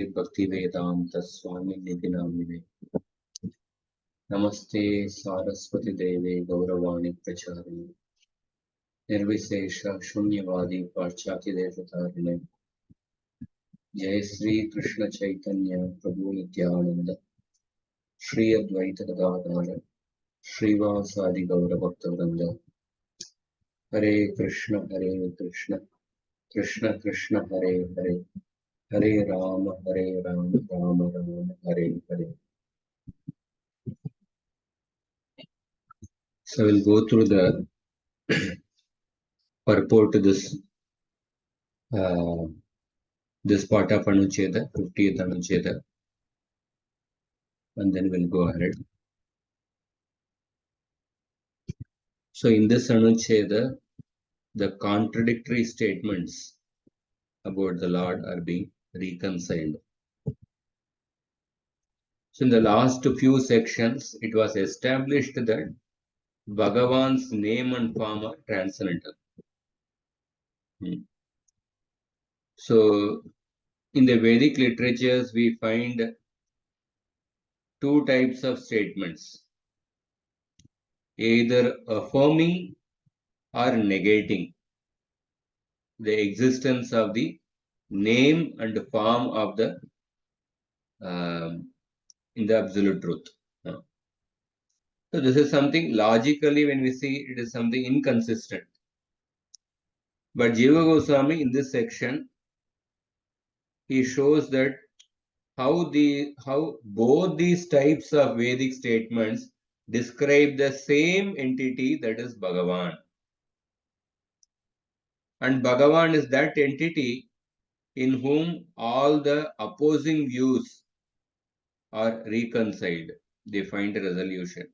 Bhaktivedanta Swami Nidhi Namine. Namaste Saraswati Deve Gauravani Pracharini. Nirvisesha Shunyavadi Parchati Devatarine. Jai Sri Krishna Chaitanya Prabhu Nityananda. Shri Advaita Gadadhara. Srivasadi Gaura Bhaktavranda. Hare Krishna Krishna. Krishna Krishna Hare Hare. Hare Rama Rama Rama Hare Hare. So we'll go through the purport to this part of anuccheda, 50th anuccheda, and then we'll go ahead. So in this anuccheda, the contradictory statements about the Lord are being reconciled. So in the last few sections, it was established that Bhagavan's name and form are transcendental. So in the Vedic literatures, we find two types of statements, either affirming or negating the existence of the name and form of the in the absolute truth. So this is something logically, when we see it, is something inconsistent. But Jiva Goswami in this section, he shows that how both these types of Vedic statements describe the same entity, that is Bhagavan. And Bhagavan is that entity in whom all the opposing views are reconciled. They find a resolution.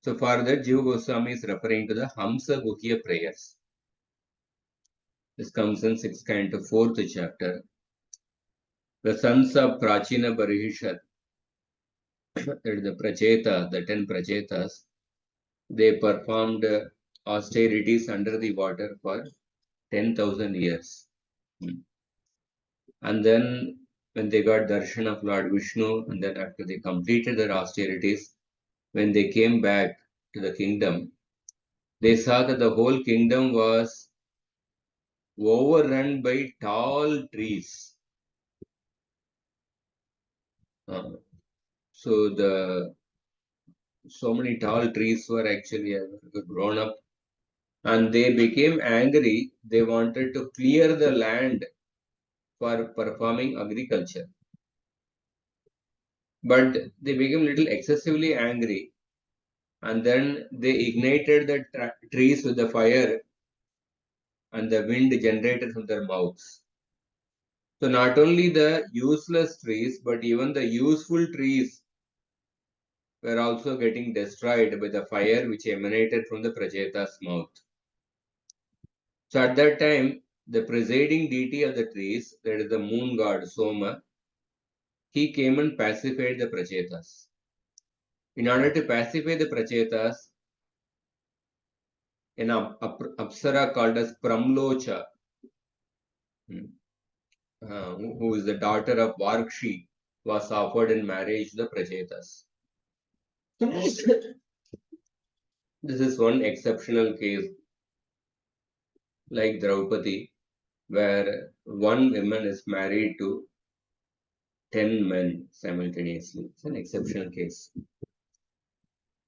So for that, Jiva Goswami is referring to the Hamsa Guhya prayers. This comes in 6th canto, 4th chapter. The sons of Prachina Barihishad, the Pracheta, the 10 Prachetas, they performed austerities under the water for 10,000 years. And then when they got darshan of Lord Vishnu, and then after they completed their austerities, when they came back to the kingdom, they saw that the whole kingdom was overrun by tall trees. So many tall trees were actually grown up, and they became angry. They wanted to clear the land for performing agriculture. But they became little excessively angry, and then they ignited the trees with the fire, and the wind generated from their mouths. So not only the useless trees, but even the useful trees were also getting destroyed by the fire which emanated from the Pracheta's mouth. So at that time, the presiding deity of the trees, that is the moon god Soma, he came and pacified the Prachetas. In order to pacify the Prachetas, an Apsara called as Pramlocha, who is the daughter of Varkshi, was offered in marriage to the Prachetas. This is one exceptional case, like Draupadi, where one woman is married to 10 men simultaneously. It's an exceptional case.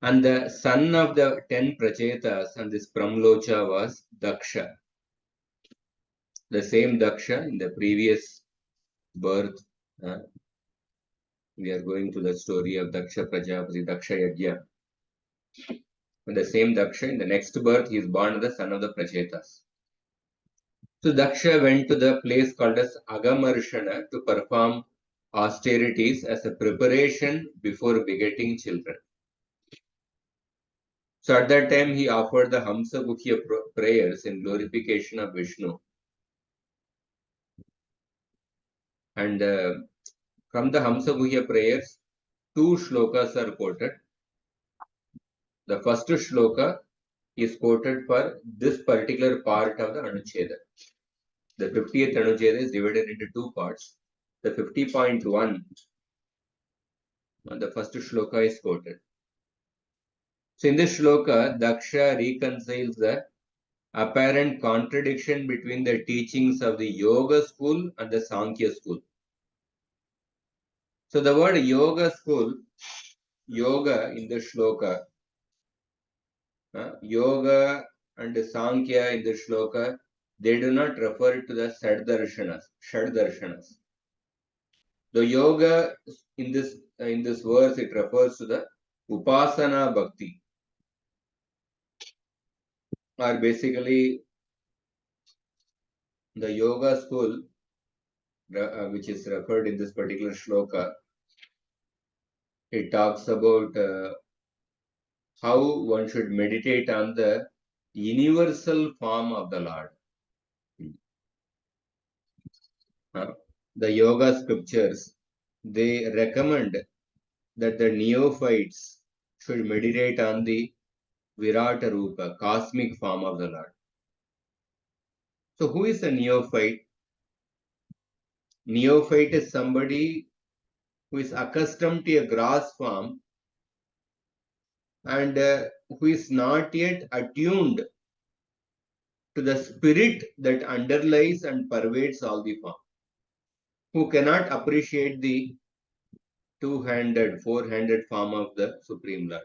And the son of the 10 Prachetas and this Pramlocha was Daksha. The same Daksha in the previous birth. We are going to the story of Daksha Prajapati, Daksha Yajna. And the same Daksha, in the next birth, he is born as the son of the Prachetas. So Daksha went to the place called as Agamarshana to perform austerities as a preparation before begetting children. So at that time, he offered the Hamsa Guhya prayers in glorification of Vishnu. And from the Hamsa Guhya prayers, 2 shlokas are quoted. The first shloka is quoted for this particular part of the Anuccheda. The 50th Anuccheda is divided into 2 parts. the 50.1, the first shloka is quoted. So in this shloka, Daksha reconciles the apparent contradiction between the teachings of the Yoga school and the Sankhya school. So the word Yoga school, Yoga in the shloka, Yoga and Sankhya in the shloka, they do not refer to the Shad Darshanas. The Yoga in this verse, it refers to the Upasana Bhakti, or basically the Yoga school, which is referred in this particular shloka. It talks about how one should meditate on the universal form of the Lord. The yoga scriptures, they recommend that the neophytes should meditate on the Virata Rupa, cosmic form of the Lord. So who is a neophyte? Neophyte is somebody who is accustomed to a gross form and who is not yet attuned to the spirit that underlies and pervades all the form, who cannot appreciate the two-handed, four-handed form of the Supreme Lord.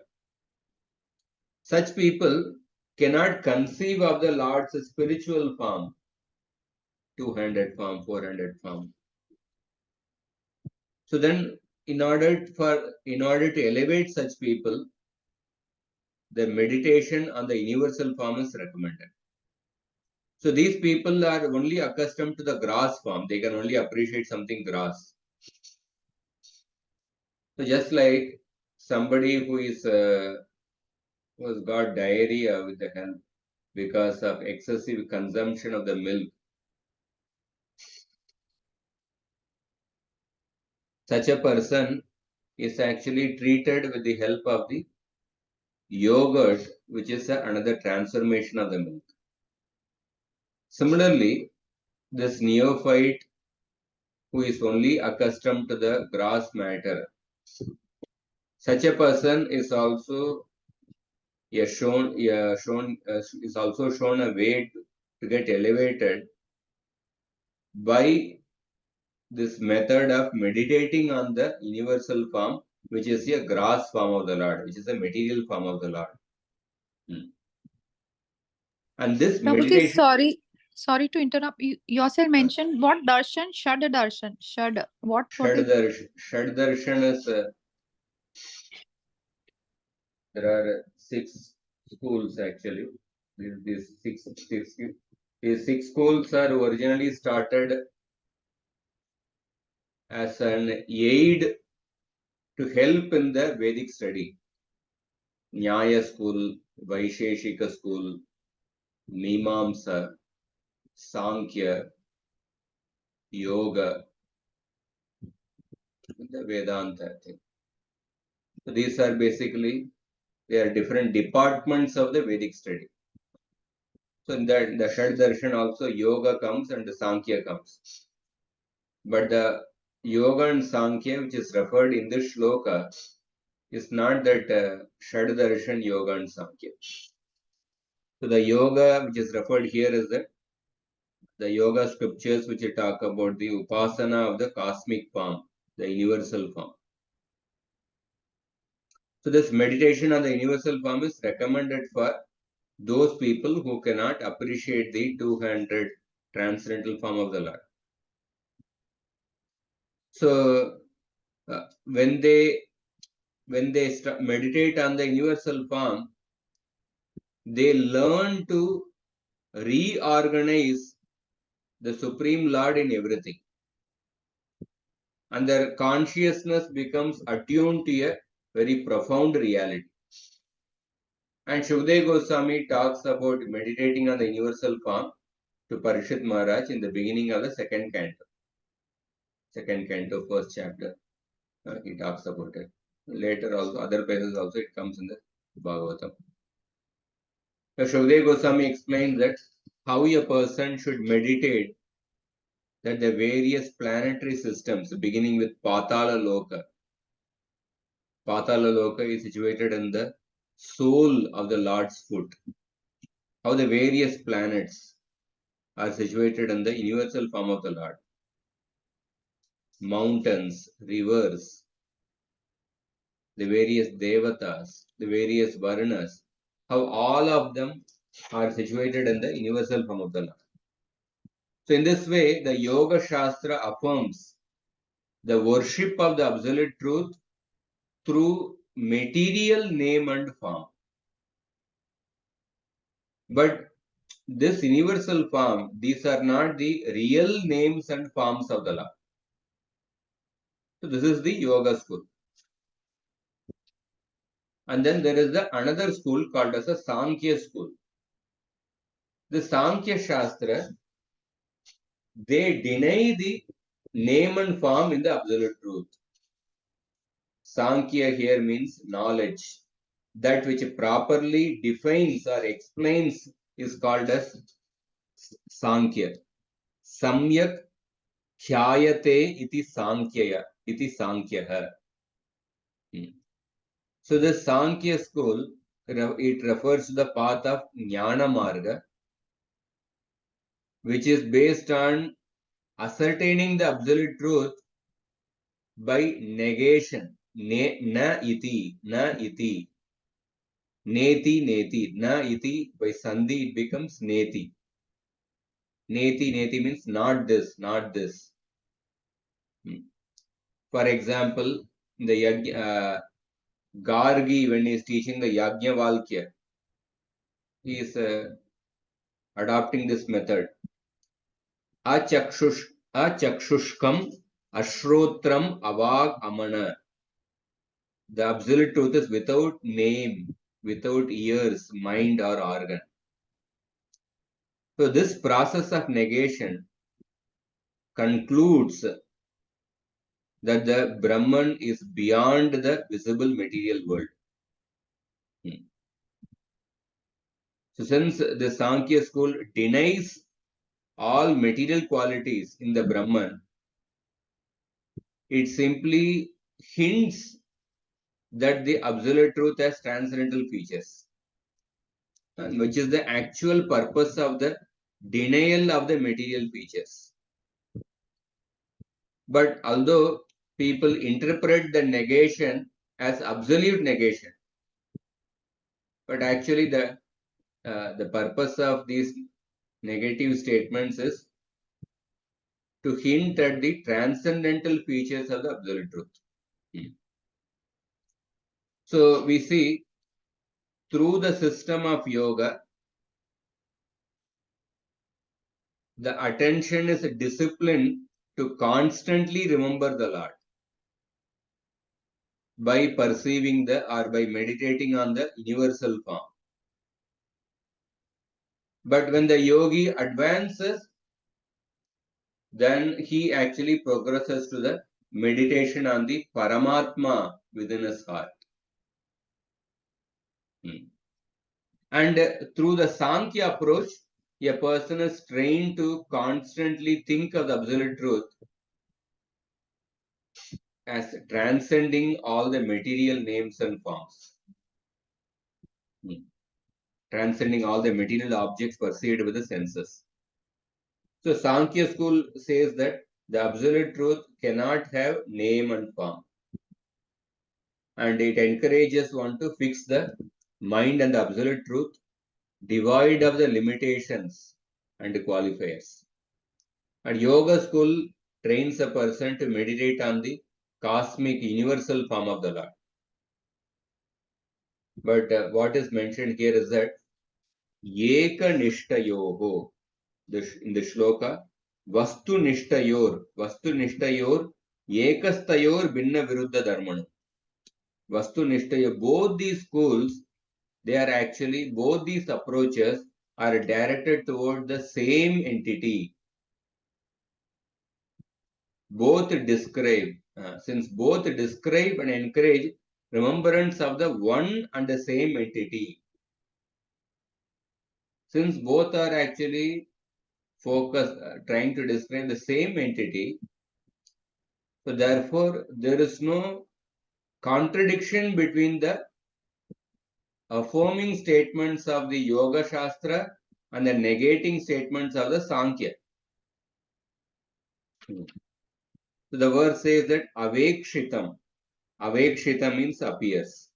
Such people cannot conceive of the Lord's spiritual form, two-handed form, four-handed form. So then, in order to elevate such people, the meditation on the universal form is recommended. So these people are only accustomed to the gross form. They can only appreciate something gross. So just like somebody who has got diarrhea with the health because of excessive consumption of the milk, such a person is actually treated with the help of the yogurt, which is another transformation of the milk. Similarly, this neophyte who is only accustomed to the gross matter, such a person is also shown a way to get elevated by this method of meditating on the universal form, which is a gross form of the Lord, which is a material form of the Lord. And this Prabhuji, meditation. sorry to interrupt. You yourself mentioned what darshan? Shad darshan. Shad. What is? Shad darshan is there are 6 schools actually. These six schools are originally started as an aid to help in the Vedic study. Nyaya school, Vaisheshika school, Mimamsa, Sankhya, Yoga, the Vedanta thing. So these are basically, they are different departments of the Vedic study. So in that, the Shad Darshan also Yoga comes and the Sankhya comes. But the Yoga and Sankhya, which is referred in this shloka, is not that Shad Darshan Yoga and Sankhya. So the Yoga, which is referred here, is the Yoga scriptures which talk about the Upasana of the cosmic form, the universal form. So this meditation on the universal form is recommended for those people who cannot appreciate the two-handed transcendental form of the Lord. So when they meditate on the universal form, they learn to reorganize the Supreme Lord in everything. And their consciousness becomes attuned to a very profound reality. And Shukdev Goswami talks about meditating on the universal form to Parishit Maharaj in the beginning of the second canto, first chapter. He talks about it. Later also, other places also, it comes in the Bhagavatam. So Shukdev Goswami explains that how a person should meditate that the various planetary systems, beginning with Patala Loka is situated in the sole of the Lord's foot. How the various planets are situated in the universal form of the Lord. Mountains, rivers, the various devatas, the various varnas, how all of them are situated in the universal form of the Lord. So in this way, the Yoga Shastra affirms the worship of the absolute truth through material name and form. But this universal form, these are not the real names and forms of the Lord. So this is the Yoga school. And then there is another school called as a Sankhya school. The Sankhya Shastra, they deny the name and form in the absolute truth. Sankhya here means knowledge. That which properly defines or explains is called as Sankhya. Samyak khyayate iti Sankhyaha. So the Sankhya school, it refers to the path of Jnana Marga, which is based on ascertaining the absolute truth by negation. Na iti, neti, na iti, by sandhi it becomes neti. Neti means not this, not this. For example, the Gargi, when he is teaching the Yajnavalkya, he is adopting this method. Achakshushkam ashrotram avag amana. The absolute truth is without name, without ears, mind or organ. So this process of negation concludes that the Brahman is beyond the visible material world. So since the Sankhya school denies all material qualities in the Brahman, it simply hints that the absolute truth has transcendental features, which is the actual purpose of the denial of the material features. But although people interpret the negation as absolute negation, but actually the purpose of these negative statements is to hint at the transcendental features of the absolute truth. So we see through the system of yoga, the attention is disciplined to constantly remember the Lord by perceiving or by meditating on the universal form. But when the yogi advances, then he actually progresses to the meditation on the Paramatma within his heart. And through the Sankhya approach, a person is trained to constantly think of the absolute truth as transcending all the material names and forms. Transcending all the material objects perceived with the senses. So Sankhya school says that the absolute truth cannot have name and form. And it encourages one to fix the mind and the absolute truth, devoid of the limitations and qualifiers. And yoga school trains a person to meditate on the cosmic universal form of the Lord. But what is mentioned here is that Eka Nishtayoho, in the shloka, Vastu Nishtayor, Ekastayor Binna Viruddha Dharmanu. Vastu Nishtayor, both these schools, both these approaches are directed toward the same entity. Both describe, since both describe and encourage remembrance of the one and the same entity. Since both are actually trying to describe the same entity. So therefore, there is no contradiction between the affirming statements of the Yoga Shastra and the negating statements of the Sankhya. So the verse says that avekshitam. Avekshitam means appears.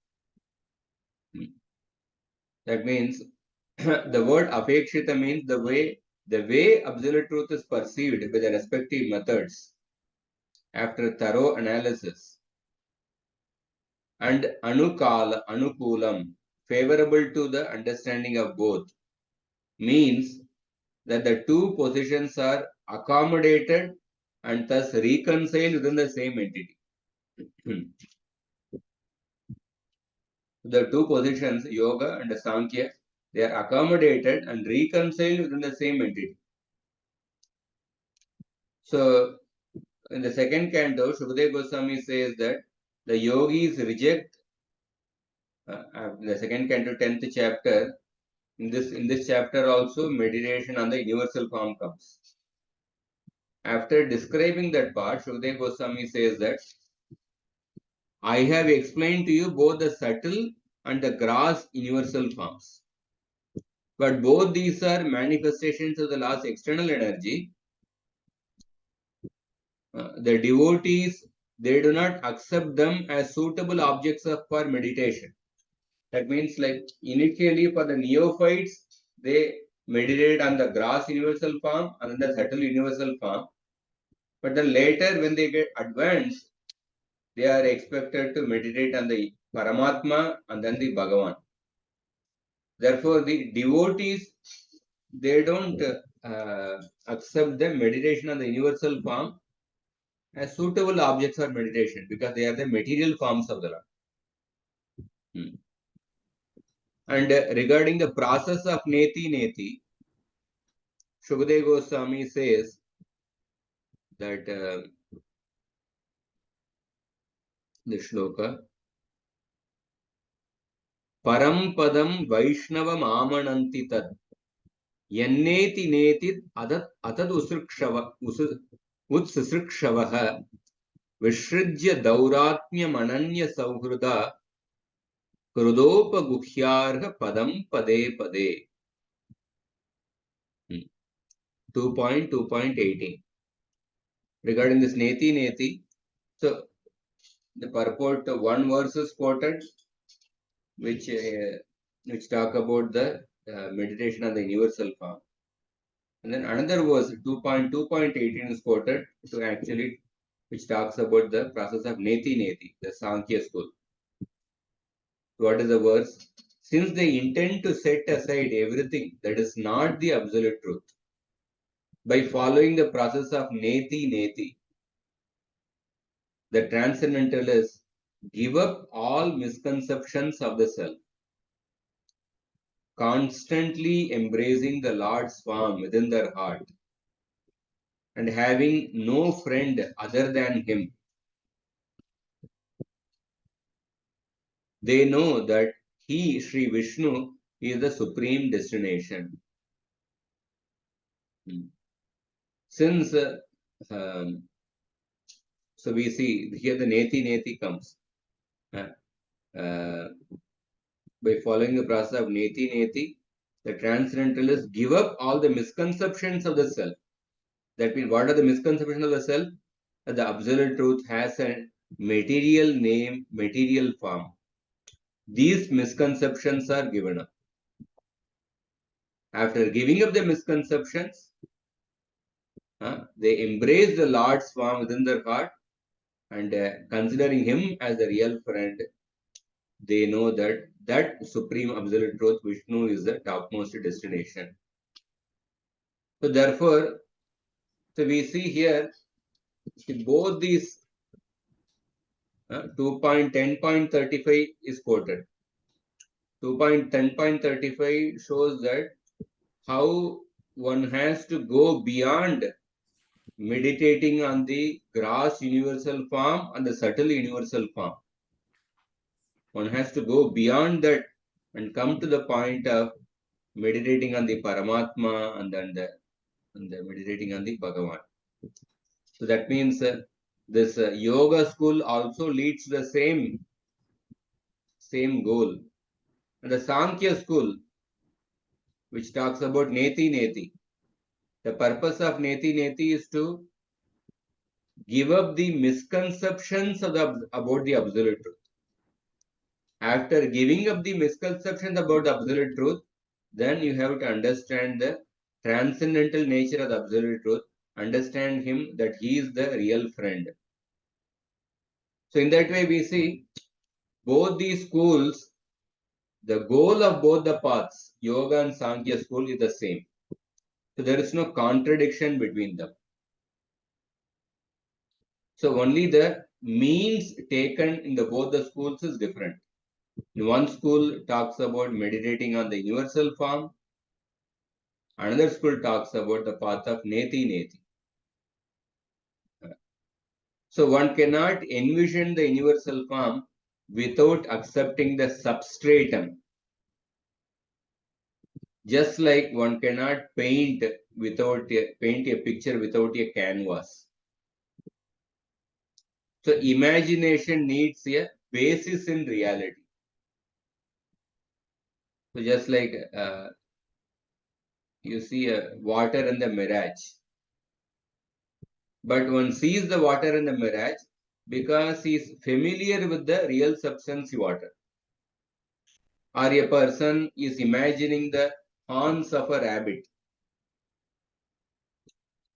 That means the word apekshita means the way absolute truth is perceived by the respective methods after thorough analysis, and anukulam, favorable to the understanding of both, means that the two positions are accommodated and thus reconciled within the same entity. The two positions, yoga and Sankhya, they are accommodated and reconciled within the same entity. So, in the second canto, Shukadeva Goswami says that the yogis reject the second canto, 10th chapter. In this chapter also, meditation on the universal form comes. After describing that part, Shukadeva Goswami says that I have explained to you both the subtle and the gross universal forms. But both these are manifestations of the Lord's external energy. The devotees, they do not accept them as suitable objects for meditation. That means, like initially for the neophytes, they meditate on the gross universal form and the subtle universal form. But then later, when they get advanced, they are expected to meditate on the Paramatma and then the Bhagavan. Therefore, the devotees, they don't accept the meditation on the universal form as suitable objects for meditation because they are the material forms of the Lord. And regarding the process of neti, Shukadeva Goswami says that the shloka Param Padam Vaishnavam Amananti Tad Yanneti Netit Atad Utsisrikshavaha Vishrijya Dauratmya Mananya Sauhruda Krudopa Guhyarha Padam Pade Pade. 2.2.18. Regarding this neti, so the purport, one verse is quoted, which talk about the meditation on the universal form. And then another verse, 2.2.18 is quoted to actually, which talks about the process of neti, the Sankhya school. What is the verse? Since they intend to set aside everything that is not the absolute truth, by following the process of neti, the transcendentalists give up all misconceptions of the self, constantly embracing the Lord's form within their heart and having no friend other than Him. They know that He, Sri Vishnu, is the supreme destination. Since, so we see here the neti comes. By following the process of neti, the transcendentalists give up all the misconceptions of the self. That means, what are the misconceptions of the self? That the absolute truth has a material name, material form. These misconceptions are given up. After giving up the misconceptions, they embrace the Lord's form within their heart and considering Him as the real friend, they know that supreme absolute truth, Vishnu, is the topmost destination. So therefore, so we see here, both these 2.10.35 is quoted. 2.10.35 shows that how one has to go beyond meditating on the gross universal form and the subtle universal form. One has to go beyond that and come to the point of meditating on the Paramatma and then and meditating on the Bhagavan. So that means this yoga school also leads to the same goal. And the Sankhya school, which talks about Neti Neti, the purpose of Neti Neti is to give up the misconceptions about the absolute truth. After giving up the misconceptions about the absolute truth, then you have to understand the transcendental nature of the absolute truth, understand him that he is the real friend. So in that way we see both these schools, the goal of both the paths, yoga and Sankhya school, is the same. So there is no contradiction between them. So only the means taken in both the schools is different. In one school talks about meditating on the universal form. Another school talks about the path of Neti Neti. So one cannot envision the universal form without accepting the substratum. Just like one cannot paint a picture without a canvas. So imagination needs a basis in reality. So just like you see water in the mirage, but one sees the water in the mirage because he is familiar with the real substance water. Or a person is imagining the horns of a rabbit.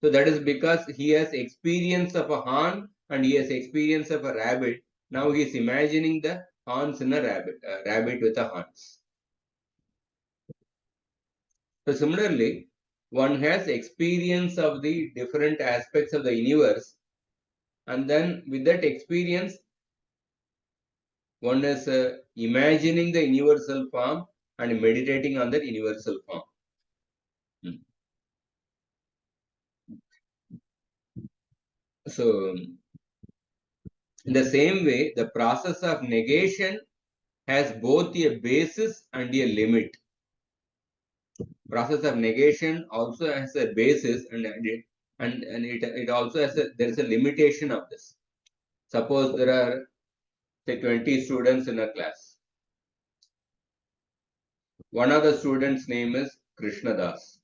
So that is because he has experience of a horn and he has experience of a rabbit. Now he is imagining the horns in a rabbit with the horns. So similarly, one has experience of the different aspects of the universe, and then with that experience, one is imagining the universal form and meditating on that universal form. So in the same way, the process of negation has both a basis and a limit. Process of negation also has a basis and it also has there is a limitation of this. Suppose there are say 20 students in a class. One of the students' name is Krishnadas.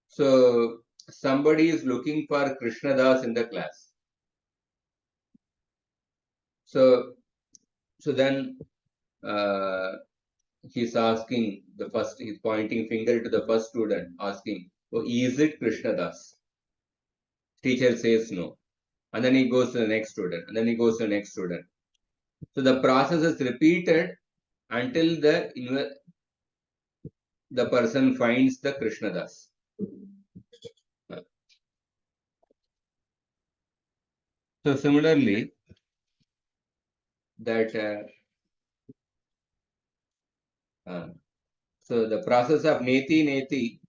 So somebody is looking for Krishnadas in the class. So then he's asking he's pointing finger to the first student, asking, "Oh, is it Krishnadas?" Teacher says no. And then he goes to the next student, and then he goes to the next student. So the process is repeated until the person finds the Krishnadas. So similarly, that so the process of Neti Neti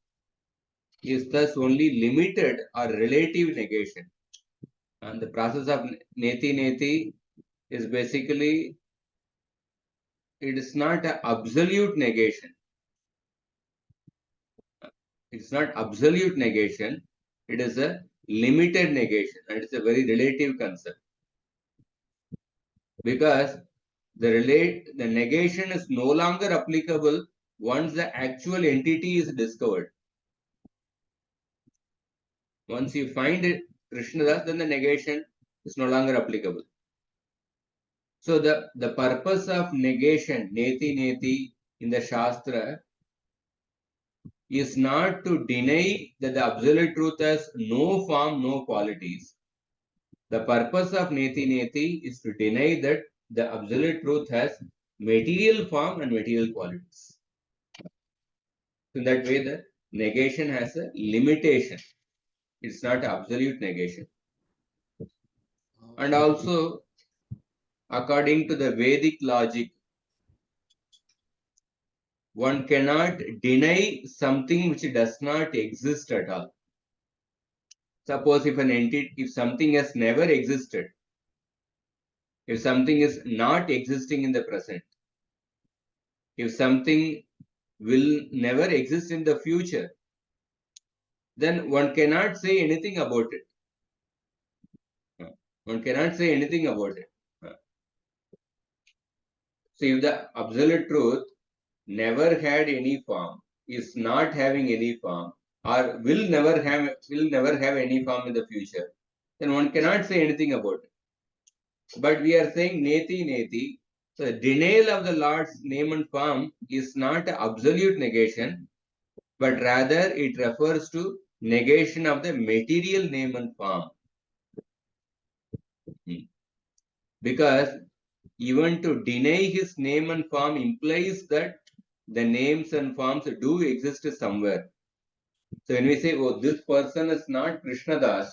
is thus only limited or relative negation. And the process of Neti Neti is basically, it is not an absolute negation. It's not absolute negation. It is a limited negation. And it's a very relative concept. Because the negation is no longer applicable once the actual entity is discovered. Once you find it, Krishnadas, then the negation is no longer applicable. So the purpose of negation, Neti Neti, in the Shastra is not to deny that the absolute truth has no form, no qualities. The purpose of Neti Neti is to deny that the absolute truth has material form and material qualities. In that way, the negation has a limitation. It's not absolute negation. And also, according to the Vedic logic, one cannot deny something which does not exist at all. Suppose if something has never existed, if something is not existing in the present, if something will never exist in the future, then one cannot say anything about it. One cannot say anything about it. So if the absolute truth never had any form, is not having any form, or will never have any form in the future, then one cannot say anything about it. But we are saying neti neti. So the denial of the Lord's name and form is not absolute negation, but rather it refers to negation of the material name and form. Because even to deny his name and form implies that the names and forms do exist somewhere. So when we say, oh, this person is not Krishnadas,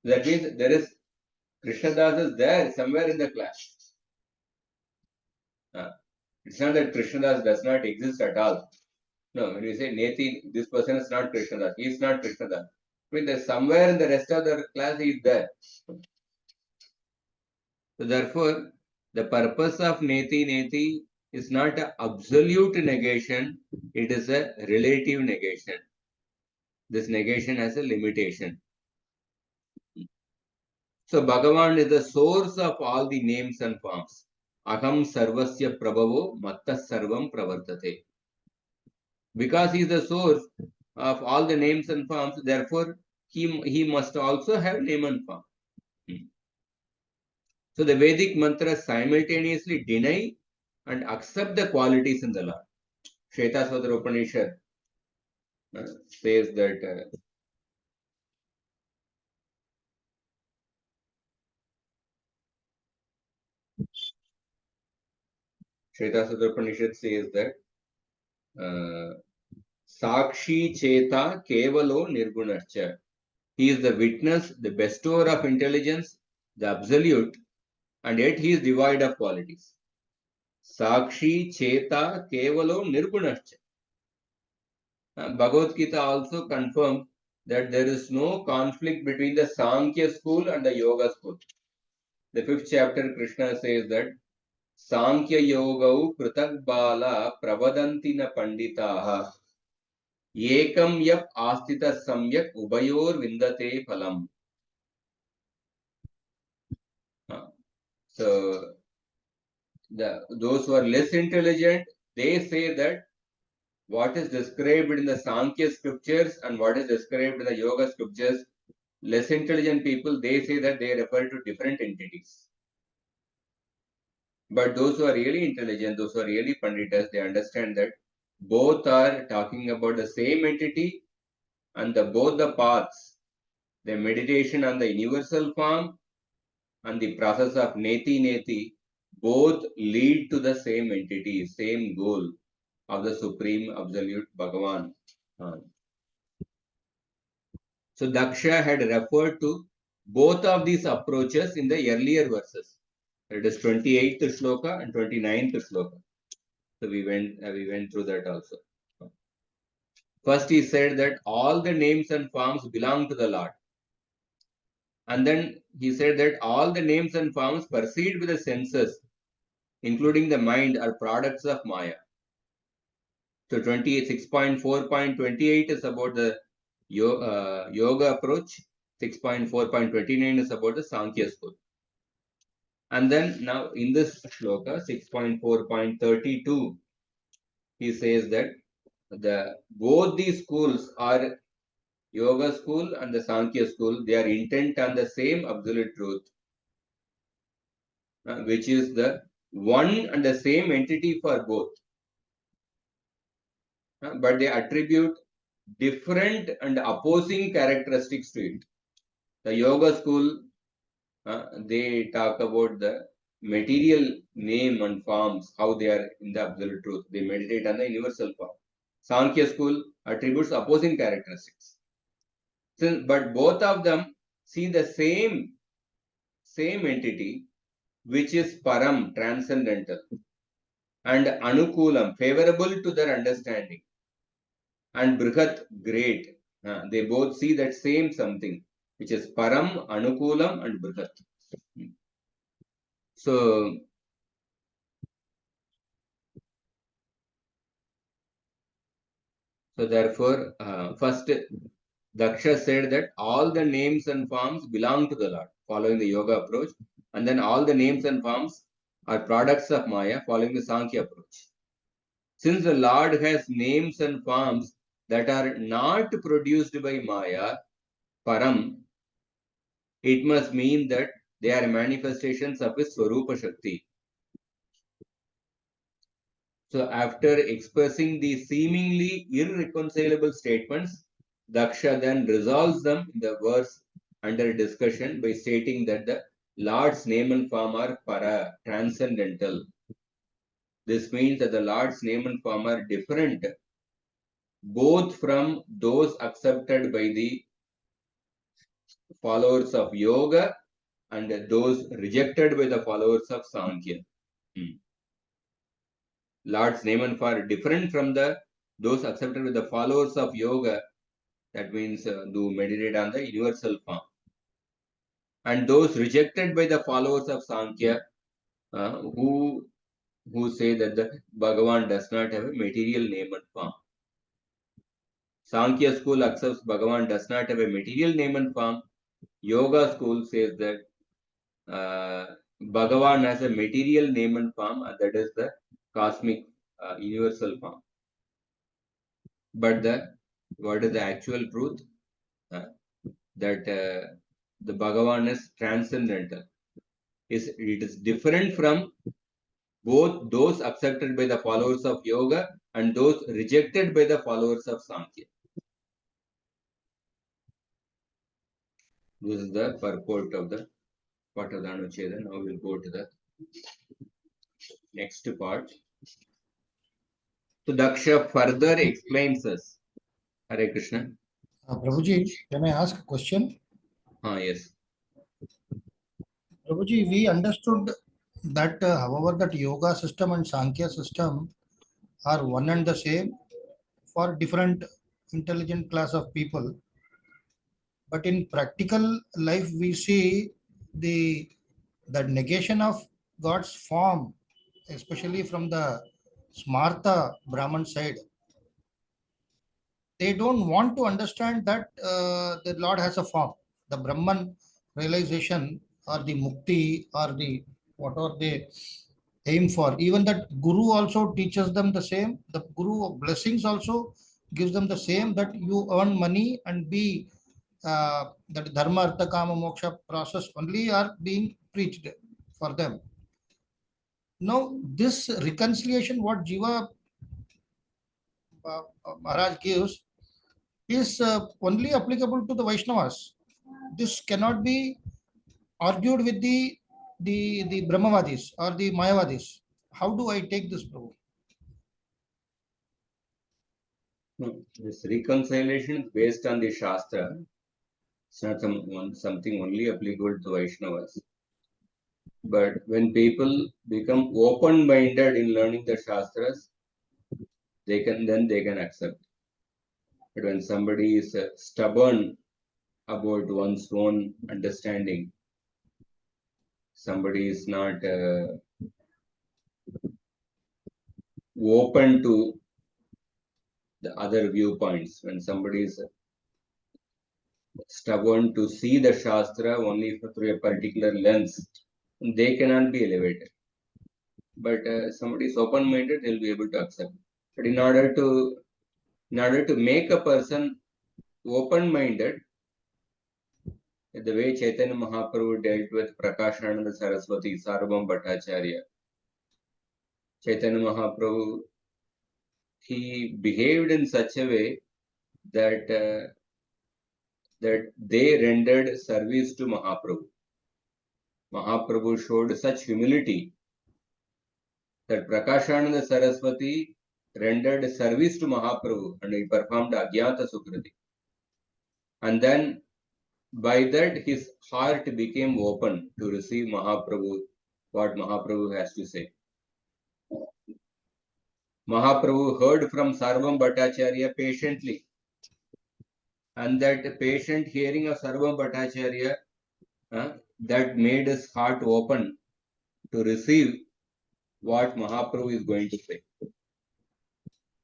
that means there is Krishnadas is there somewhere in the class. It's not that Krishnadas does not exist at all. No, when we say Neti, this person is not Krishnadas, he is not Krishnadas. I mean, there's somewhere in the rest of the class he is there. So therefore, the purpose of Neti Neti is not an absolute negation, it is a relative negation. This negation has a limitation. So Bhagavan is the source of all the names and forms. Aham sarvasya prabhavo matta sarvam pravartate. Because he is the source of all the names and forms, therefore he must also have name and form. So the Vedic mantras simultaneously deny and accept the qualities in the Lord. Shvetasvatara Upanishad says that Shvetasvatara Upanishad says that Sakshi Cheta Kevalo Nirgunarcha. He is the witness, the bestower of intelligence, the absolute, and yet he is devoid of qualities. Sakshi Cheta Kevalo Nirgunarcha. Bhagavad Gita also confirms that there is no conflict between the Sankhya school and the Yoga school. The 5th chapter, Krishna says that Sankhya Yogau Prutak Bala Pravadantina Panditaha Ekam Yap Astita Samyak Ubayor Vindate Phalam. So, those who are less intelligent, they say that what is described in the Sankhya scriptures and what is described in the Yoga scriptures, less intelligent people, they say that they refer to different entities. But those who are really intelligent, those who are really panditas, they understand that both are talking about the same entity and both the paths, the meditation on the universal form and the process of neti neti, both lead to the same entity, same goal of the Supreme Absolute Bhagavan. So Daksha had referred to both of these approaches in the earlier verses. It is 28th shloka and 29th shloka. So we went through that also. First he said that all the names and forms belong to the Lord. And then he said that all the names and forms perceived with the senses, including the mind, are products of Maya. So 6.4.28 is about the yoga approach. 6.4.29 is about the Sankhya school. And then now in this shloka, 6.4.32, he says that both these schools are yoga school and the Sankhya school. They are intent on the same absolute truth, which is the one and the same entity for both. But they attribute different and opposing characteristics to it. The yoga school, they talk about the material name and forms, how they are in the absolute truth. They meditate on the universal form. Sankhya school attributes opposing characteristics. But both of them see the same entity, which is param, transcendental, and anukulam, favorable to their understanding, and brihat, great. They both see that same something, which is param, anukulam, and brihat. So So therefore, first Daksha said that all the names and forms belong to the Lord, following the yoga approach, and then all the names and forms are products of Maya, following the Sankhya approach. Since the Lord has names and forms that are not produced by Maya, Param, it must mean that they are manifestations of his Swarupa Shakti. So after expressing these seemingly irreconcilable statements, Daksha then resolves them in the verse under discussion by stating that the Lord's name and form are para, transcendental. This means that the Lord's name and form are different both from those accepted by the followers of yoga and those rejected by the followers of Sankhya. Lord's name and form are different from those accepted by the followers of yoga. That means do meditate on the universal form. And those rejected by the followers of Sankhya, who say that the Bhagavan does not have a material name and form. Sankhya school accepts Bhagavan does not have a material name and form. Yoga school says that Bhagavan has a material name and form, and that is the cosmic universal form. But what is the actual truth? That the Bhagavan is transcendental. It is different from both those accepted by the followers of yoga and those rejected by the followers of Sankhya. This is the purport of the part of the Anuccheda. Now we'll go to the next part. So Daksha further explains us. Hare Krishna. Prabhuji, can I ask a question? Yes. Prabhuji, we understood that however that yoga system and Sankhya system are one and the same for different intelligent class of people. But in practical life, we see the negation of God's form, especially from the Smarta Brahman side. They don't want to understand that the Lord has a form. The Brahman realization or the mukti or the whatever they aim for. Even that Guru also teaches them the same. The Guru of blessings also gives them the same, that you earn money and be that dharma, artha, kama, moksha process only are being preached for them. Now, this reconciliation, what Jiva Maharaj gives, is only applicable to the Vaishnavas. This cannot be argued with the Brahmavadis or the Mayavadis. How do I take this, Prabhu? No, this reconciliation is based on the Shastra. It's not something only applicable to Vaishnavas. But when people become open-minded in learning the Shastras, they can accept. But when somebody is stubborn about one's own understanding, somebody is not open to the other viewpoints, when somebody is stubborn to see the Shastra only through a particular lens, they cannot be elevated. But somebody is open-minded, they'll be able to accept. But in order to make a person open-minded, the way Chaitanya Mahaprabhu dealt with Prakashananda Saraswati, Sarvabhauma Bhattacharya, Chaitanya Mahaprabhu, he behaved in such a way that that they rendered service to Mahaprabhu. Mahaprabhu showed such humility that Prakashananda Saraswati rendered service to Mahaprabhu and he performed Agyata Sukriti. And then by that his heart became open to receive Mahaprabhu, what Mahaprabhu has to say. Mahaprabhu heard from Sarvam Bhattacharya patiently, and that patient hearing of Sarvam Bhattacharya that made his heart open to receive what Mahaprabhu is going to say.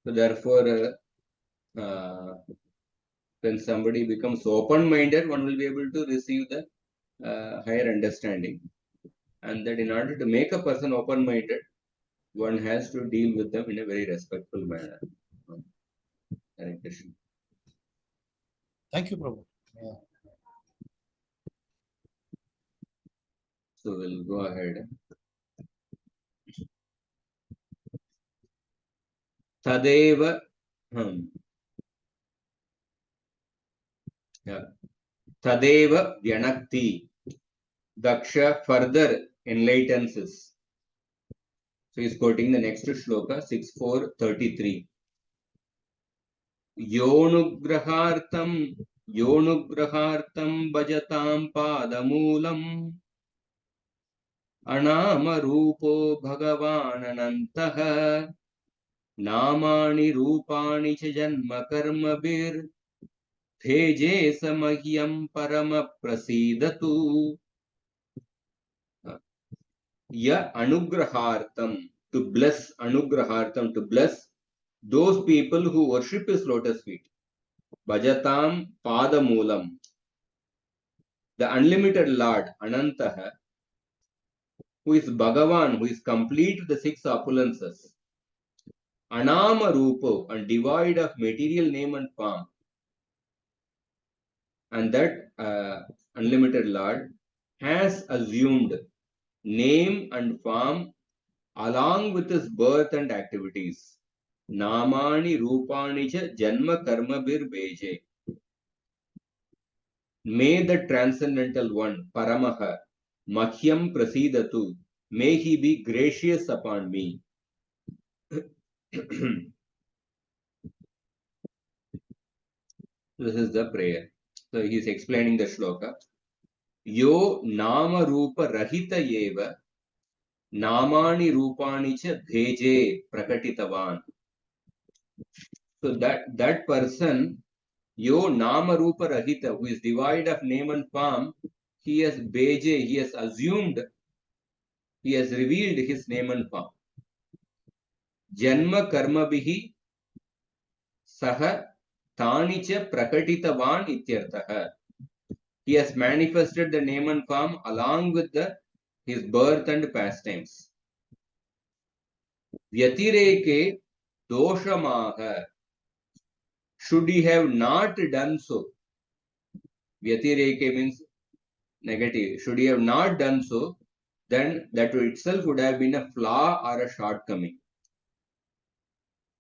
So therefore, when somebody becomes open-minded, one will be able to receive the higher understanding. And that in order to make a person open-minded, one has to deal with them in a very respectful manner. Hare Krishna. Thank you, Prabhu. Yeah. So we'll go ahead. Tadeva. Yeah. Tadeva Vyanakti. Daksha further enlightens us. So he's quoting the next shloka 6.4.33. Yonugrahartam bhajatam padamulam anamarupo bhagavan anantah namani rupani cha janma karmabir bheje samahyam parama prasidatu. Ya anugrahartam, to bless, anugrahartam, to bless those people who worship his lotus feet. Bhajatam padamulam, the unlimited Lord, Anantaha, who is Bhagavan, who is complete with the six opulences. Anama Rupo, and devoid of material name and form. And that unlimited Lord has assumed name and form along with his birth and activities. Namani Rupani cha Janma Karma Bir Beje. May the transcendental one, Paramaha, Mahyam Prasidatu, may he be gracious upon me. This is the prayer. So he is explaining the shloka. Yo nama rupa rahita eva namani rupani cha bheje prakatitavan. So that person, yo nama rupa rahita, who is devoid of name and form, he has bheje, he has assumed, he has revealed his name and form. Janma karma bihi saha tani cha prakatitavan ityartha. He has manifested the name and form along with his birth and pastimes. Vyatireke doshamaha. Should he have not done so? Vyatireke means negative. Should he have not done so, then that itself would have been a flaw or a shortcoming.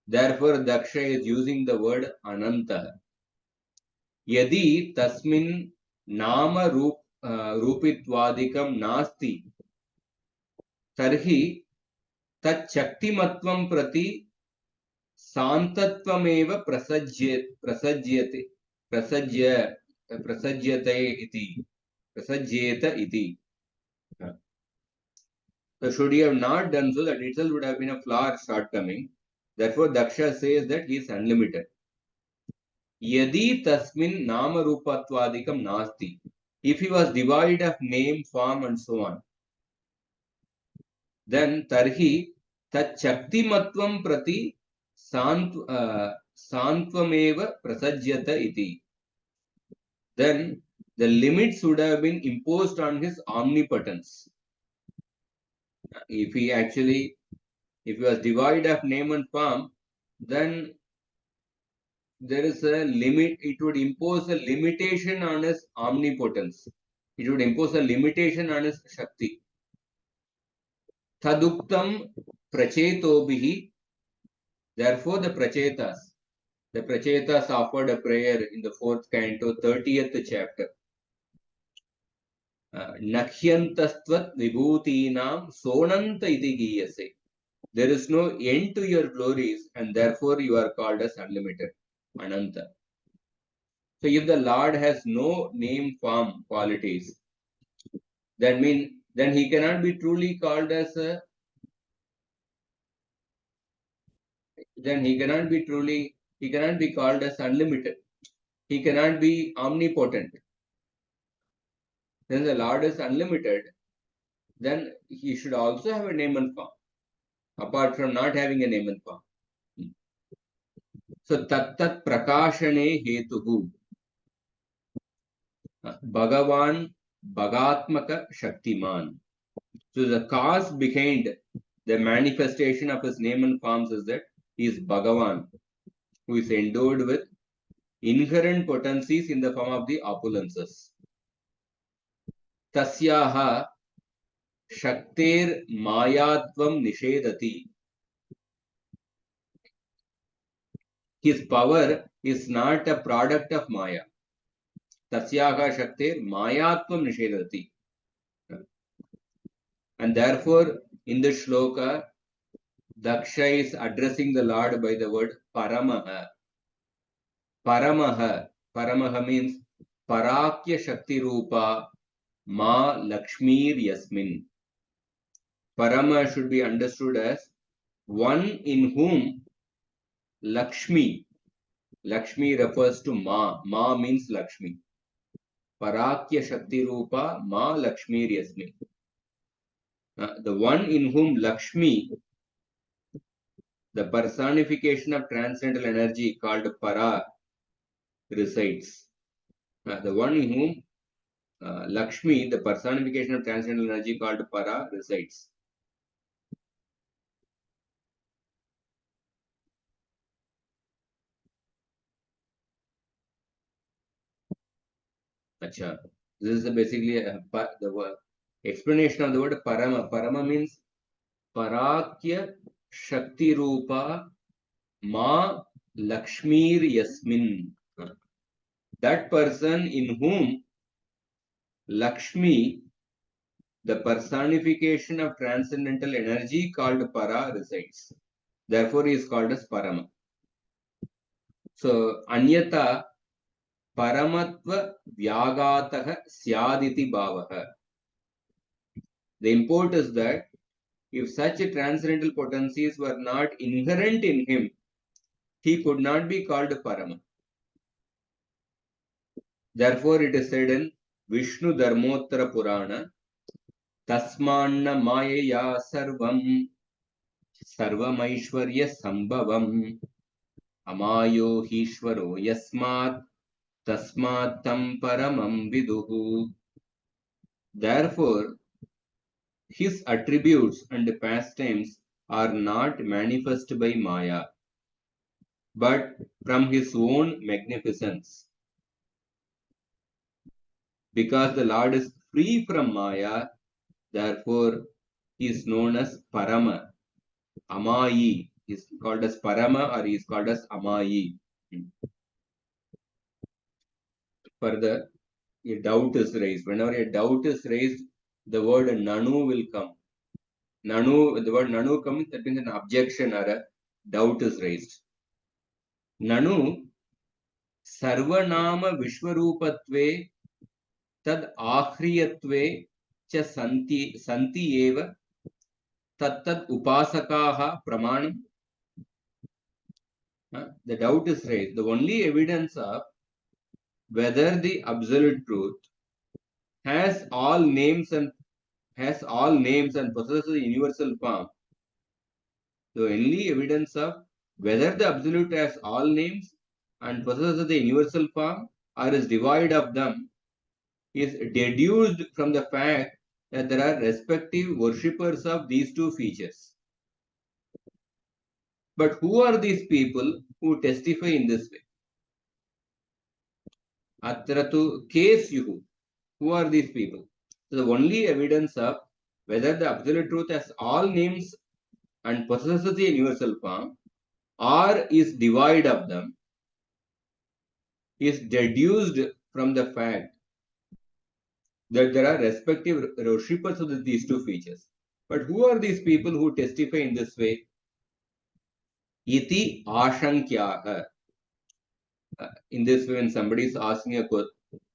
Therefore, Daksha is using the word Ananta. Yadi tasmin nama rupitvadikam nasti tarhi तच्छक्तिमत्वं प्रति शान्तत्वमेव प्रसज्यते इति. So should he have not done so, that itself would have been a flaw or shortcoming. Therefore, Daksha says that he is unlimited. Yadi tasmin nama rupatvadikam nasti. If he was devoid of name, form and so on, then tarhi tachaktimatvam prati santvameva prasajyata iti. Then the limits would have been imposed on his omnipotence. If he was devoid of name and form, then there is a limit. It would impose a limitation on his omnipotence. It would impose a limitation on his Shakti. Taduktam prachetobhihi. Therefore, the Prachetas offered a prayer in the 4th canto, 30th chapter. Nakhyantasvat vibhutinam sonanta iti giyase. There is no end to your glories, and therefore you are called as unlimited, Ananta. So if the Lord has no name, form, qualities, then he cannot be truly called as he cannot be called as unlimited. He cannot be omnipotent. Then the Lord is unlimited, then he should also have a name and form, apart from not having a name and form. So tattat prakashane hetuhu. Bhagavan Bhagatmaka Shaktiman. So the cause behind the manifestation of his name and forms is that he is Bhagavan, who is endowed with inherent potencies in the form of the opulences. Tasyaha Shaktir Mayatvam Nishedati. His power is not a product of Maya. Tasyaha Shaktir Mayatvam Nishedati. And therefore, in the shloka, Daksha is addressing the Lord by the word Paramaha. Paramaha. Paramaha means Parakya Shakti Rupa Ma Lakshmir Yasmin. Parama should be understood as one in whom Lakshmi. Lakshmi refers to Ma. Ma means Lakshmi. Parakya Shakti Rupa Ma Lakshmir Yasmin. The one in whom Lakshmi, the personification of transcendental energy called Para, resides. The one in whom Lakshmi, the personification of transcendental energy called Para, resides. Acha. This is basically the explanation of the word Parama. Parama means Parakya Shakti Rupa Ma Lakshmir Yasmin. That person in whom Lakshmi, the personification of transcendental energy called Para, resides. Therefore, he is called as Parama. So, Anyata Paramatva Vyagataha Syaditi Bhavaha. The import is that if such transcendental potencies were not inherent in him, he could not be called Parama. Therefore, it is said in Vishnu Dharmottara Purana, Tasmanna Mayaya Sarvam Sarvamaishwarya Sambhavam Amayo Hishwaro Yasmat Tasmat Tam Paramam Viduhu. Therefore, his attributes and pastimes are not manifest by Maya, but from his own magnificence. Because the Lord is free from Maya, therefore he is known as Parama. Amayi is called as Parama or he is called as Amayi. Further, a doubt is raised. Whenever a doubt is raised, the word Nanu will come. Nanu, the word Nanu comes, that means an objection or a doubt is raised. Nanu Sarvanama Vishwarupatve Tad Ahriyatve Cha Santi Eva Tattad Upasakaha Pramanam. The doubt is raised. The only evidence of whether the absolute truth has all names and possesses a universal form. The only evidence of whether the absolute has all names and possesses the universal form or is devoid of them is deduced from the fact that there are respective worshippers of these two features. But who are these people who testify in this way? Atratu Kesyuhu. Who are these people? So the only evidence of whether the absolute truth has all names and possesses the universal form or is devoid of them is deduced from the fact that there are respective worshippers of these two features. But who are these people who testify in this way? Iti ashankyaha. In this way, when somebody is asking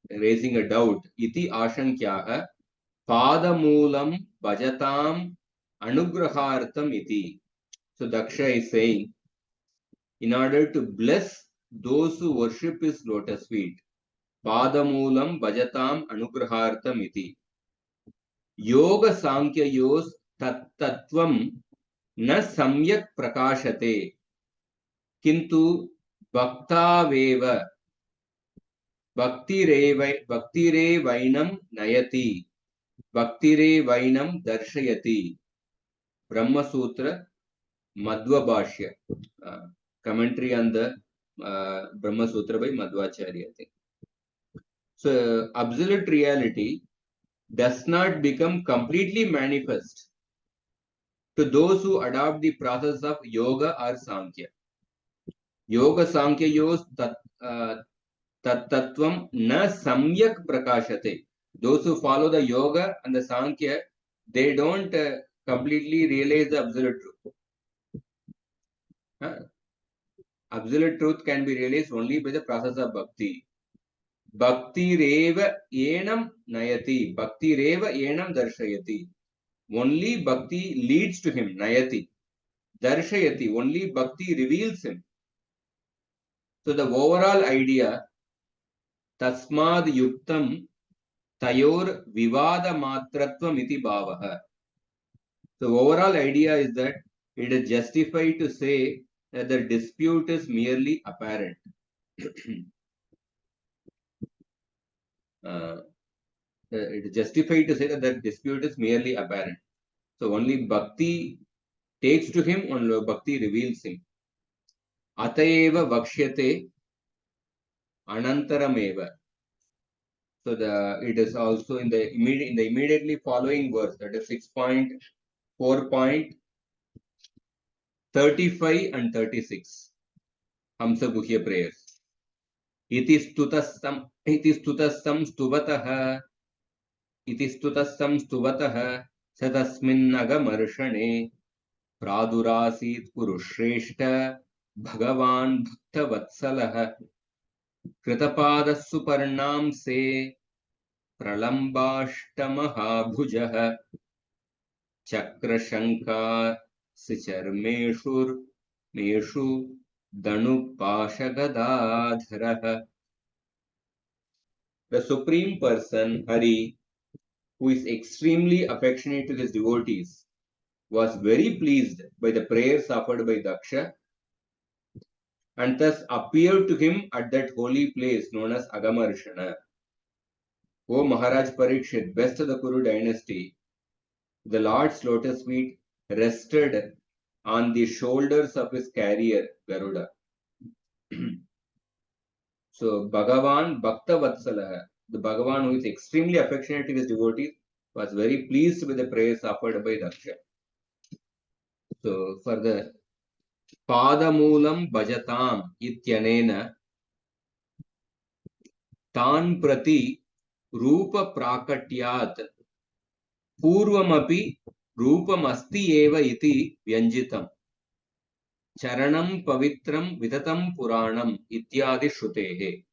raising a doubt, iti ashankyaha padamulam bhajatam anugrahartam iti. So Daksha is saying, in order to bless those who worship his lotus feet, padamulam bhajatam anugrahartam iti. Yoga Sankhya tattvam na samyak prakashate. Kintu Bhaktaveva Bhaktire Vainam Nayati Bhaktire Vainam Darshayati Brahma Sutra Madhva Bhashya. Commentary on the Brahma Sutra by Madhvacharya, I think. So, absolute reality does not become completely manifest to those who adopt the process of yoga or Sankhya. Yoga Sankhya yos tattvam na samyak prakashate. Those who follow the yoga and the Sankhya, they don't completely realize the absolute truth. Absolute truth can be realized only by the process of bhakti. Bhakti reva enam nayati. Bhakti reva enam darshayati. Only bhakti leads to him, nayati. Darshayati. Only bhakti reveals him. So the overall idea, tasmad yuktam tayor vivada matratvam iti bhavaha. The overall idea is that it is justified to say that the dispute is merely apparent. It is justified to say that the dispute is merely apparent. So only bhakti takes to him, only bhakti reveals him. Atayeva vakshyate anantarameva. So it is also in the immediately following verse, that is 6.4.35 and 36. Hamsa Guhya prayers. Iti stutasam stuvataha satasminnagamarshane pradurasit purushreshta bhagavan bhaktavatsalah कृतपादः सुपर्णां से प्रलम्बाष्टमहाभुजः चक्रशङ्कासिचर्मेषु धनुपाशगदाधरः. The Supreme Person, Hari, who is extremely affectionate to his devotees, was very pleased by the prayers offered by Daksha and thus appeared to him at that holy place known as Agamarshana. O Maharaj Parikshit, best of the Kuru dynasty, the Lord's lotus feet rested on the shoulders of his carrier, Garuda. So, Bhagavan Bhakta Vatsalah, the Bhagavan who is extremely affectionate to his devotees, was very pleased with the prayers offered by Daksha. So, further, Padamulam Bhajatam Ityanena Tan Prati Rupa Prakatyat Purvamapi Rupamasti Eva Iti Vyanjitam Charanam Pavitram Vitatam Puranam Ityadi Shrutehe.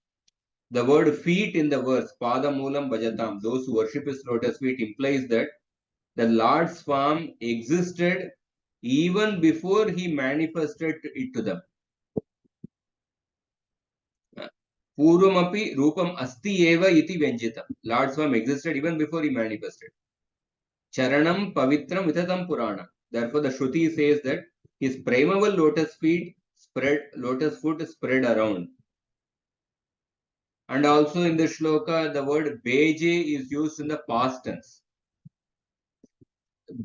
The word feet in the verse Padamulam Bhajatam, those who worship his lotus feet, implies that the Lord's form existed even before he manifested it to them. Purvamapi Rupam Asti Eva Iti Vyanjitam. Lord's form existed even before he manifested. Charanam Pavitram Vitatam Purana. Therefore, the Shruti says that his primeval lotus foot spread around. And also in the shloka, the word Beje is used in the past tense.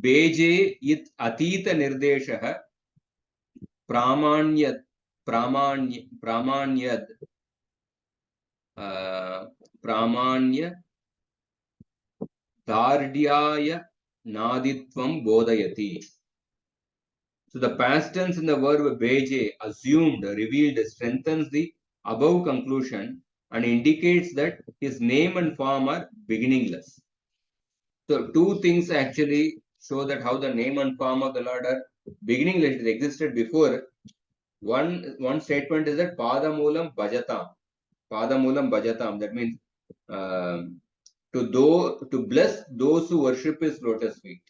Beje it atita nirdeshaha pramanyad pramanya dardhyaya naditvam bodayati. So the past tense in the verb Beje, assumed, revealed, strengthens the above conclusion and indicates that his name and form are beginningless. So two things actually show that how the name and form of the Lord are beginningless. It existed before. One statement is that Padamulam Bhajatam. Padamulam Bhajatam. That means to bless those who worship his lotus feet.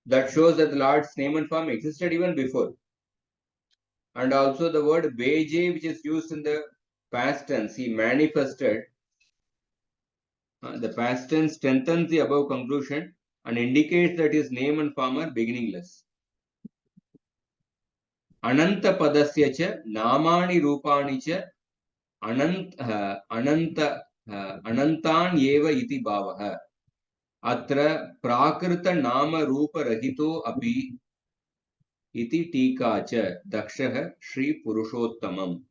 That shows that the Lord's name and form existed even before. And also the word Beje, which is used in the past tense, he manifested. The past tense strengthens the above conclusion and indicates that his name and form are beginningless. Ananta padasya cha namani rupani cha anantan eva iti bhavaha. Atra prakrita nama rupa rahito api iti tika cha dakshah Shri Purushottamam.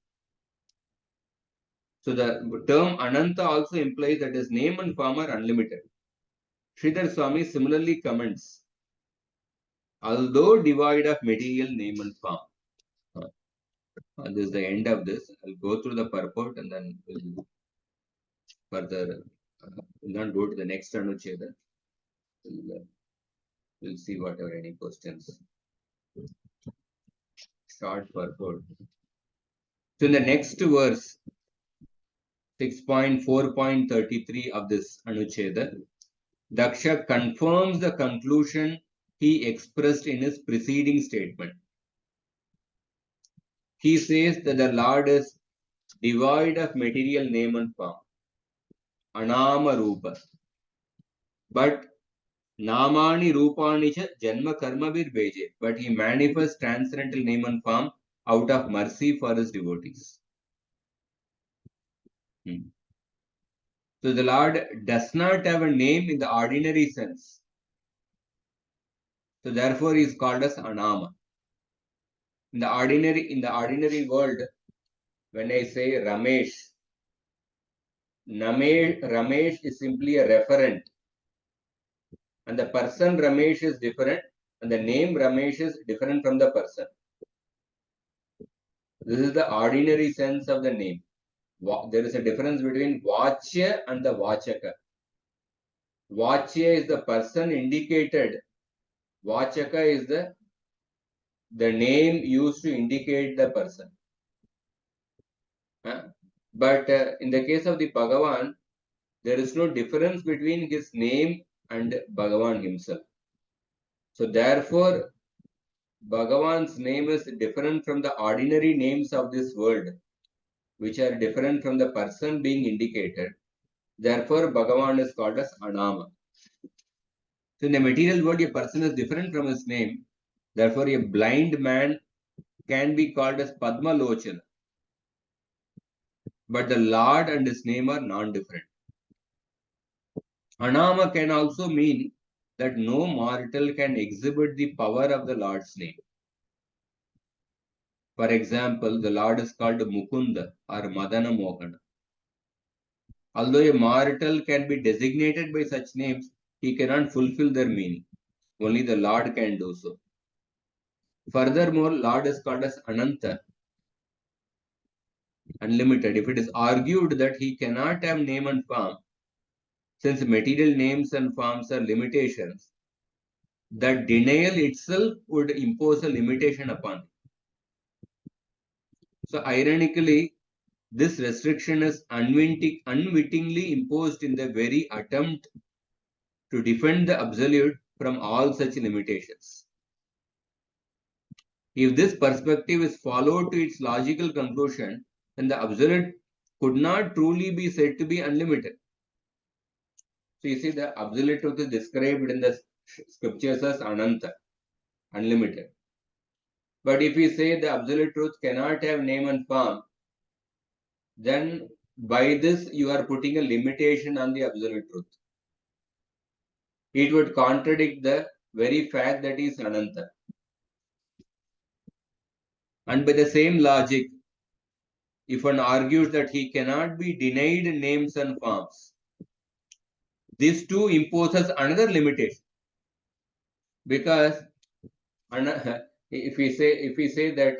So the term Ananta also implies that his name and form are unlimited. Sridhar Swami similarly comments, although devoid of material name and form. This is the end of this. I'll go through the purport and then we'll further, we'll not go to the next anuccheda. We'll see whatever any questions. Short purport. So in the next verse, 6.4.33 of this anuccheda, Daksha confirms the conclusion he expressed in his preceding statement. He says that the Lord is devoid of material name and form, anama rupa, but namani rupani cha janma karma vir beje, but he manifests transcendental name and form out of mercy for his devotees. So the Lord does not have a name in the ordinary sense. So therefore he is called as Anama. In the ordinary world, when I say Ramesh, Ramesh is simply a referent. And the person Ramesh is different, and the name Ramesh is different from the person. This is the ordinary sense of the name. There is a difference between Vachya and the Vachaka. Vachya is the person indicated. Vachaka is the name used to indicate the person. But in the case of the Bhagavan, there is no difference between his name and Bhagavan himself. So therefore, Bhagavan's name is different from the ordinary names of this world, which are different from the person being indicated. Therefore, Bhagavan is called as Anama. So in the material world, a person is different from his name. Therefore, a blind man can be called as Padma Lochana. But the Lord and his name are non-different. Anama can also mean that no mortal can exhibit the power of the Lord's name. For example, the Lord is called Mukunda or Madana Mohana. Although a mortal can be designated by such names, he cannot fulfill their meaning. Only the Lord can do so. Furthermore, Lord is called as Ananta, unlimited. If it is argued that he cannot have name and form, since material names and forms are limitations, that denial itself would impose a limitation upon him. So ironically, this restriction is unwittingly imposed in the very attempt to defend the absolute from all such limitations. If this perspective is followed to its logical conclusion, then the absolute could not truly be said to be unlimited. So you see, the absolute truth is described in the scriptures as Ananta, unlimited. But if we say the absolute truth cannot have name and form, then by this you are putting a limitation on the absolute truth. It would contradict the very fact that he is Ananta. And by the same logic, if one argues that he cannot be denied names and forms, this too imposes another limitation. Because if we say that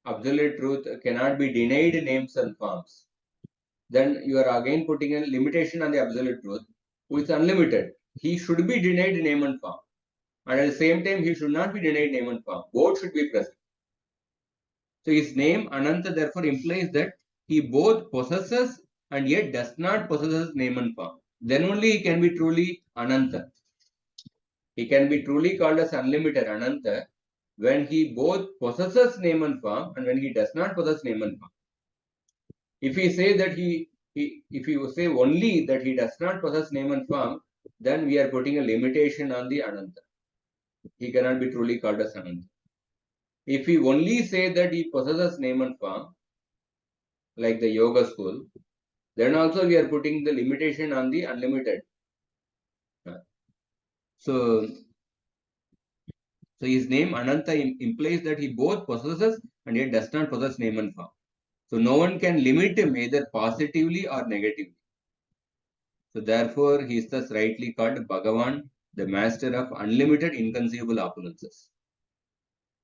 absolute truth cannot be denied names and forms, then you are again putting a limitation on the absolute truth, which is unlimited. He should be denied name and form. And at the same time, he should not be denied name and form. Both should be present. So his name Ananta therefore implies that he both possesses and yet does not possess his name and form. Then only he can be truly Ananta. He can be truly called as unlimited Ananta when he both possesses name and form and when he does not possess name and form. If we say that if you say only that he does not possess name and form, then we are putting a limitation on the Ananta. He cannot be truly called as Ananta. If we only say that he possesses name and form, like the yoga school, then also we are putting the limitation on the unlimited. So, so his name Ananta implies that he both possesses and yet does not possess name and form. So no one can limit him either positively or negatively. So therefore, he is thus rightly called Bhagavan, the master of unlimited inconceivable opulences.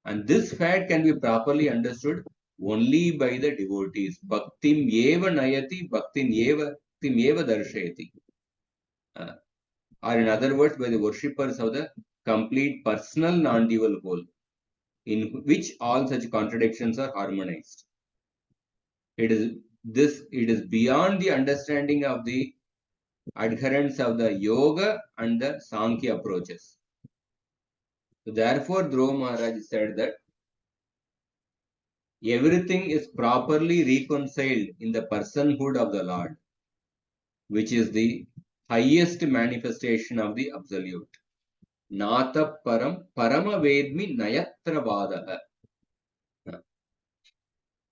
And this fact can be properly understood only by the devotees. Bhaktim eva nayati, bhaktim eva darshayati. Or in other words, by the worshippers of the complete personal non-dual whole, in which all such contradictions are harmonized. It is beyond the understanding of the adherents of the yoga and the Sankhya approaches. So therefore, Dhruva Maharaj said that everything is properly reconciled in the personhood of the Lord, which is the highest manifestation of the Absolute. Nata param parama vedmi nayatra vadaha.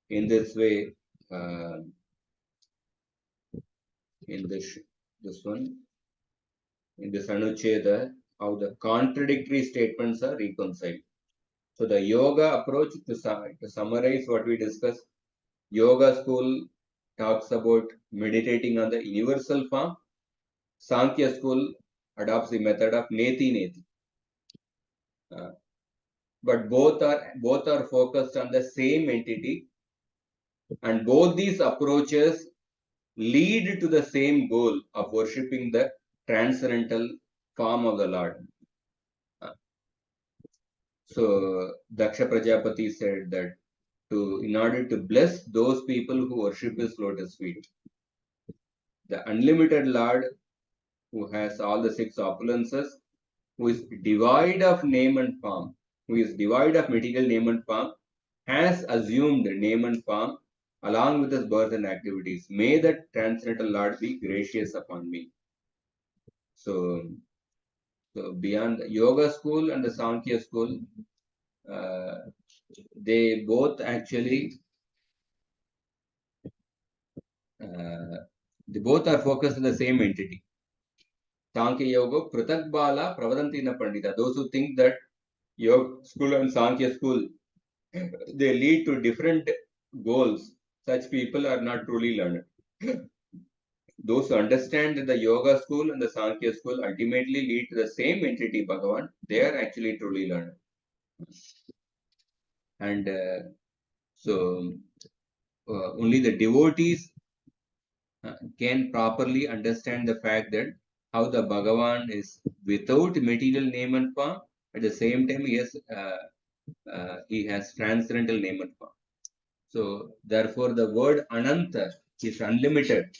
In this way, in this one, in this anuccheda, how the contradictory statements are reconciled. So the yoga approach, to summarize what we discussed, yoga school talks about meditating on the universal form. Sankhya school adopts the method of neti neti. But both are focused on the same entity, and both these approaches lead to the same goal of worshipping the transcendental form of the Lord. So Daksha Prajapati said that in order to bless those people who worship his lotus feet, the unlimited Lord, who has all the six opulences, who is devoid of name and form, who is devoid of material name and form, has assumed name and form along with his birth and activities. May the transcendental Lord be gracious upon me. So beyond the yoga school and the Sankhya school, they both actually they both are focused on the same entity. Sankhya Yoga, Pratak Bala, Pravadantina Pandita. Those who think that Yoga school and Sankhya school, they lead to different goals. Such people are not truly learned. Those who understand that the Yoga school and the Sankhya school ultimately lead to the same entity, Bhagavan, they are actually truly learned. And so only the devotees can properly understand the fact that how the Bhagavan is without material name and form. At the same time, he has transcendental name and form. So therefore, the word Ananta is unlimited.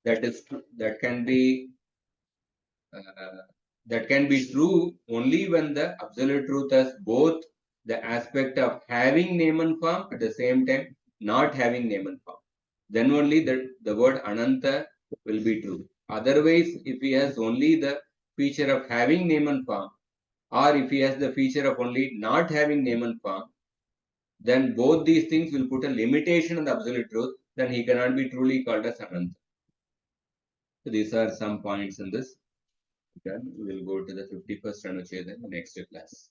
That can be true only when the absolute truth has both the aspect of having name and form, at the same time not having name and form. Then only the word Ananta will be true. Otherwise, if he has only the feature of having name and form, or if he has the feature of only not having name and form, then both these things will put a limitation on the absolute truth. Then he cannot be truly called as Ananta. So these are some points in this. Then we will go to the 51st Anuccheda in the next class.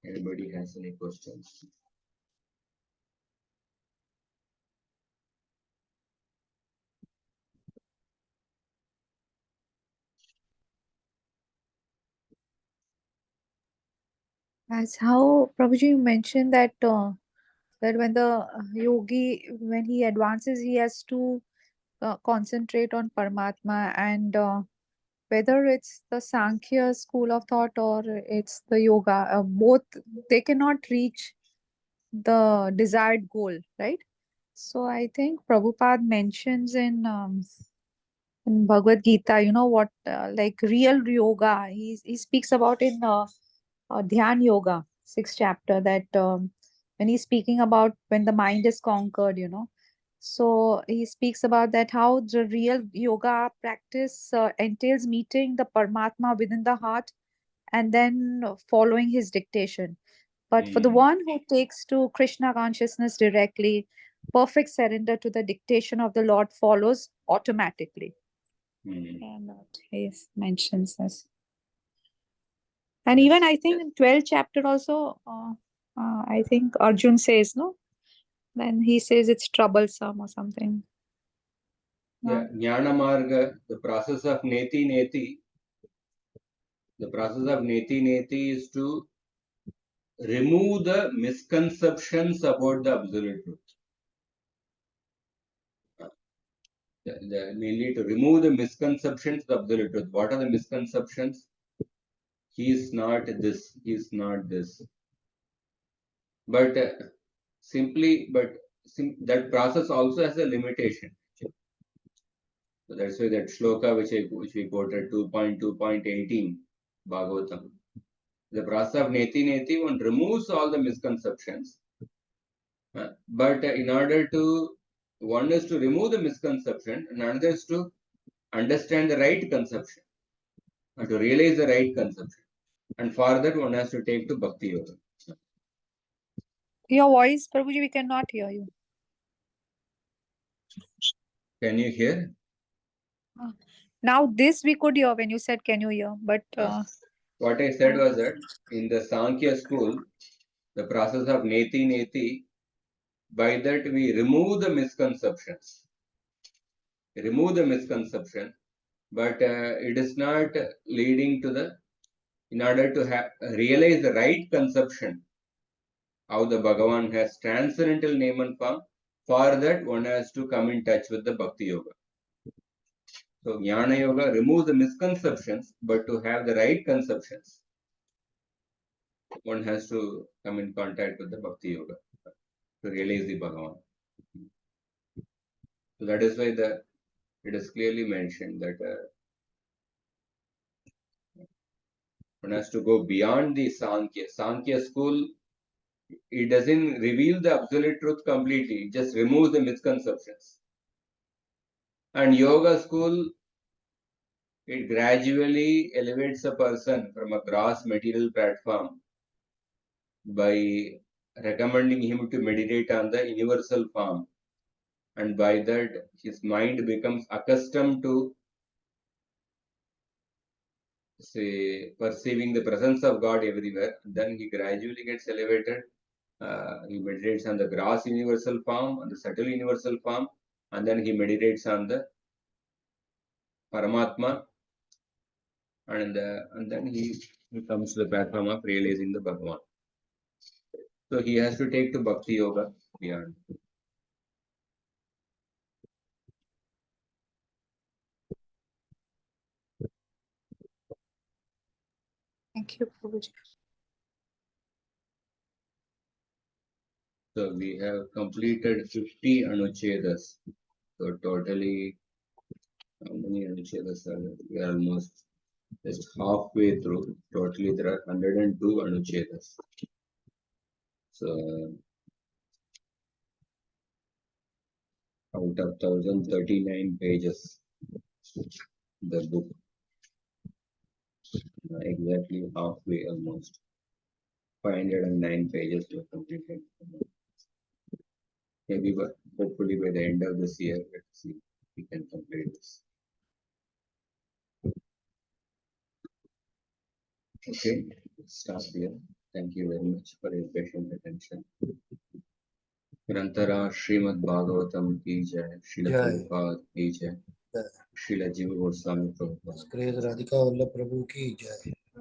Anybody has any questions? As how Prabhuji mentioned that that when the yogi, when he advances, he has to concentrate on Paramatma, and whether it's the Sankhya school of thought or it's the yoga, both they cannot reach the desired goal, right? So I think Prabhupada mentions in Bhagavad Gita, you know what, like real yoga, he speaks about in Dhyan Yoga, sixth chapter, that when he's speaking about when the mind is conquered, so he speaks about that how the real yoga practice entails meeting the Paramatma within the heart and then following his dictation. But for the one who takes to Krishna consciousness directly, perfect surrender to the dictation of the Lord follows automatically. And that he mentions this. And even I think in 12th chapter also, I think Arjun says, no? Then he says it's troublesome or something. Yeah, Jnana Marga, the process of Neti Neti, the process of Neti Neti is to remove the misconceptions about the absolute truth. Mainly to remove the misconceptions of the absolute truth. What are the misconceptions? He is not this, he is not this. But that process also has a limitation. So that's why that shloka which we quoted 2.2.18 Bhagavatam. The process of Neti Neti, one removes all the misconceptions. But in order to, one is to remove the misconception, and another is to understand the right conception, and to realize the right conception. And for that, one has to take to Bhakti Yoga. Your voice, Prabhuji, we cannot hear you. Can you hear? Now this we could hear when you said, can you hear? But what I said was that in the Sankhya school, the process of Neti Neti, by that we remove the misconceptions. Remove the misconception, but it is not leading to the, in order to realize the right conception, how the Bhagavan has transcendental name and form, for that one has to come in touch with the Bhakti Yoga. So Jnana Yoga removes the misconceptions, but to have the right conceptions, one has to come in contact with the Bhakti Yoga to realize the Bhagavan. So that is why it is clearly mentioned that one has to go beyond the Sankhya. Sankhya school, it doesn't reveal the absolute truth completely, it just removes the misconceptions. And Yoga school, it gradually elevates a person from a gross material platform by recommending him to meditate on the universal form. And by that, his mind becomes accustomed to, say, perceiving the presence of God everywhere. Then he gradually gets elevated. He meditates on the gross universal form, on the subtle universal form, and then he meditates on the Paramatma, and then he comes to the platform of realizing the Bhagavan. So he has to take to Bhakti Yoga beyond. thank you, Prabhuji. So we have completed 50 anuchedas. So totally, how many anuchedas are there? We are almost just halfway through. Totally, there are 102 anuchedas. So out of 1039 pages, the book, exactly halfway almost. 509 pages were completed. Maybe, but hopefully by the end of this year, let's see, we can complete this. Okay, stop here. Thank you very much for your patient attention. ग्रंथरा Shrimad Bhagavatam की जय, श्रील प्रभुपाद की जय, श्रील जीव Goswami Prabhupada. Grace Radhika Vallabh Prabhu ki jai.